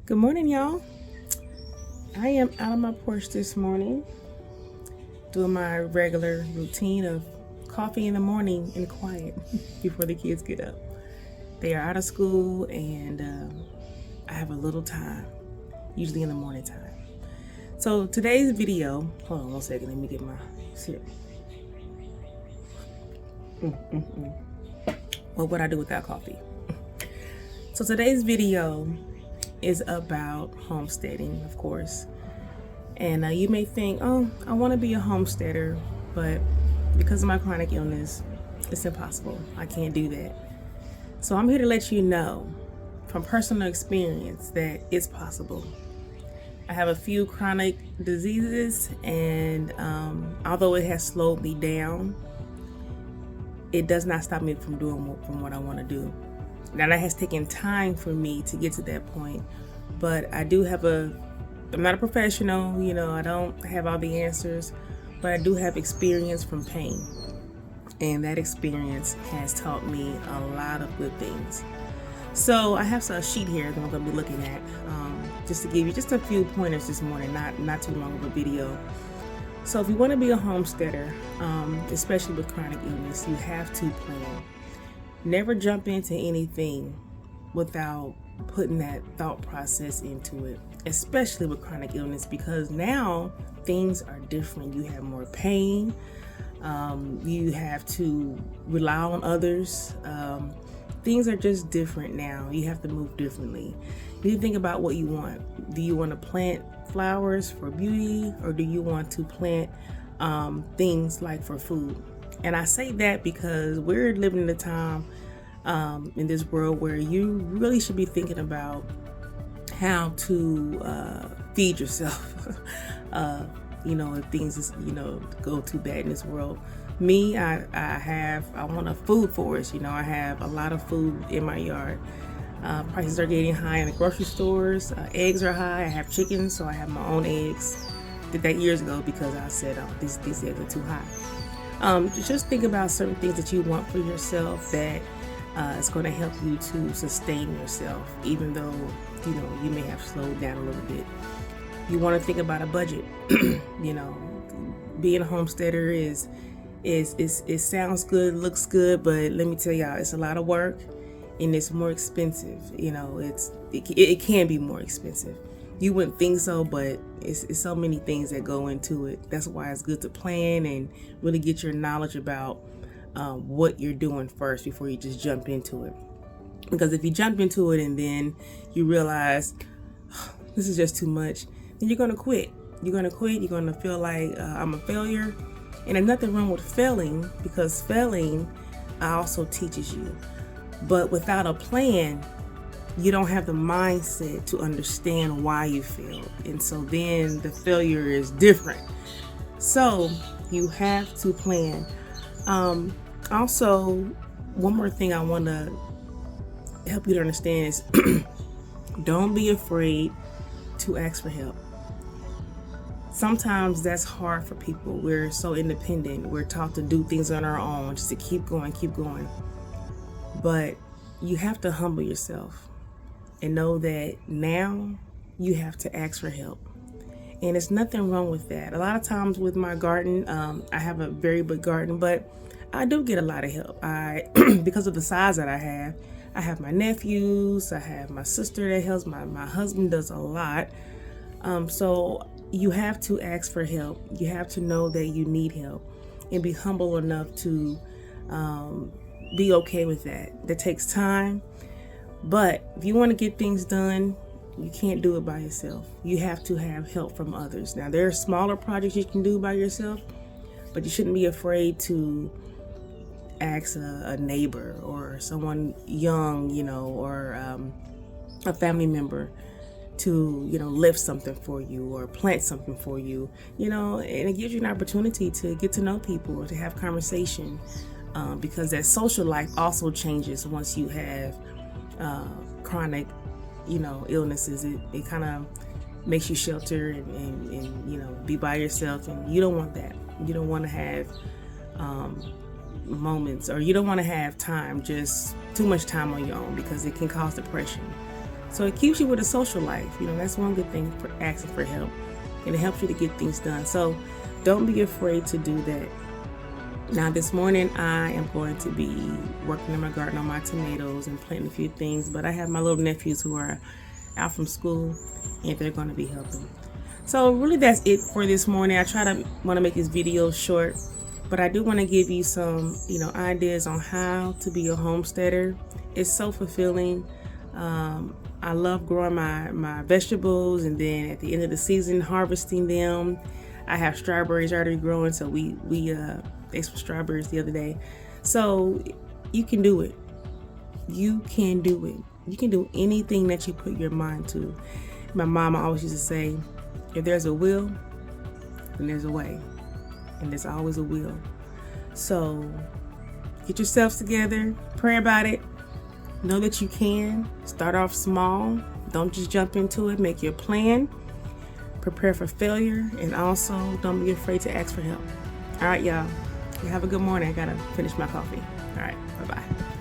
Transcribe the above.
Good morning, y'all. I am out on my porch this morning doing my regular routine of coffee in the morning and quiet before the kids get up. They are out of school and I have a little time, usually in the morning time. So today's video, hold on one second, let me get my sip. What would I do without coffee? So today's video is about homesteading, of course. And you may think, oh, I want to be a homesteader, but because of my chronic illness, it's impossible. I can't do that. So I'm here to let you know from personal experience that it's possible. I have a few chronic diseases, and although it has slowed me down, it does not stop me from doing what I want to do. Now that has taken time for me to get to that point, but I do have I'm not a professional, I don't have all the answers, but I do have experience from pain. And that experience has taught me a lot of good things. So I have a sheet here that I'm going to be looking at, just to give you just a few pointers this morning, not too long of a video. So if you want to be a homesteader, especially with chronic illness, you have to plan. Never jump into anything without putting that thought process into it, especially with chronic illness, because now things are different. You have more pain. You have to rely on others. Things are just different now. You have to move differently. You need to think about what you want. Do you want to plant flowers for beauty, or do you want to plant things like for food? And I say that because we're living in a time in this world where you really should be thinking about how to feed yourself. If things go too bad in this world. Me, I want a food forest. I have a lot of food in my yard. Prices are getting high in the grocery stores. Eggs are high. I have chickens, so I have my own eggs. Did that years ago because I said, these eggs are too high. Just think about certain things that you want for yourself that is going to help you to sustain yourself, even though you may have slowed down a little bit. You want to think about a budget. Being a homesteader it sounds good, looks good, but let me tell y'all, it's a lot of work and it's more expensive. It can be more expensive. You wouldn't think so, but it's so many things that go into it. That's why it's good to plan and really get your knowledge about what you're doing first before you just jump into it. Because if you jump into it and then you realize this is just too much, then you're going to quit. You're going to feel like I'm a failure. And there's nothing wrong with failing, because failing also teaches you. But without a plan, you don't have the mindset to understand why you failed. And so then the failure is different. So you have to plan. Also, one more thing I want to help you to understand is don't be afraid to ask for help. Sometimes that's hard for people. We're so independent. We're taught to do things on our own, just to keep going. But you have to humble yourself and know that now you have to ask for help. And there's nothing wrong with that. A lot of times with my garden, I have a very big garden, but I do get a lot of help. Because of the size that I have my nephews, I have my sister that helps, my husband does a lot. So you have to ask for help. You have to know that you need help and be humble enough to be okay with that. That takes time. But if you want to get things done, you can't do it by yourself. You have to have help from others. Now, there are smaller projects you can do by yourself, but you shouldn't be afraid to ask a neighbor or someone young, or a family member to, lift something for you or plant something for you, and it gives you an opportunity to get to know people or to have conversation, because that social life also changes once you have chronic, illnesses. It kind of makes you shelter and be by yourself, and you don't want that. You don't want to have moments, or you don't want to have time, just too much time on your own, because it can cause depression. So it keeps you with a social life. You know, that's one good thing for asking for help, and it helps you to get things done. So don't be afraid to do that. Now this morning I am going to be working in my garden on my tomatoes and planting a few things, but I have my little nephews who are out from school and they're going to be helping. So really that's it for this morning. I want to make this video short, but I do want to give you some, ideas on how to be a homesteader. It's so fulfilling. I love growing my vegetables, and then at the end of the season harvesting them. I have strawberries already growing, so we ate some strawberries the other day. So you can do it. You can do it. You can do anything that you put your mind to. My mama always used to say, if there's a will, then there's a way. And there's always a will. So get yourselves together, pray about it. Know that you can. Start off small. Don't just jump into it. Make your plan. Prepare for failure. And also don't be afraid to ask for help. All right, y'all. You have a good morning. I got to finish my coffee. All right. Bye-bye.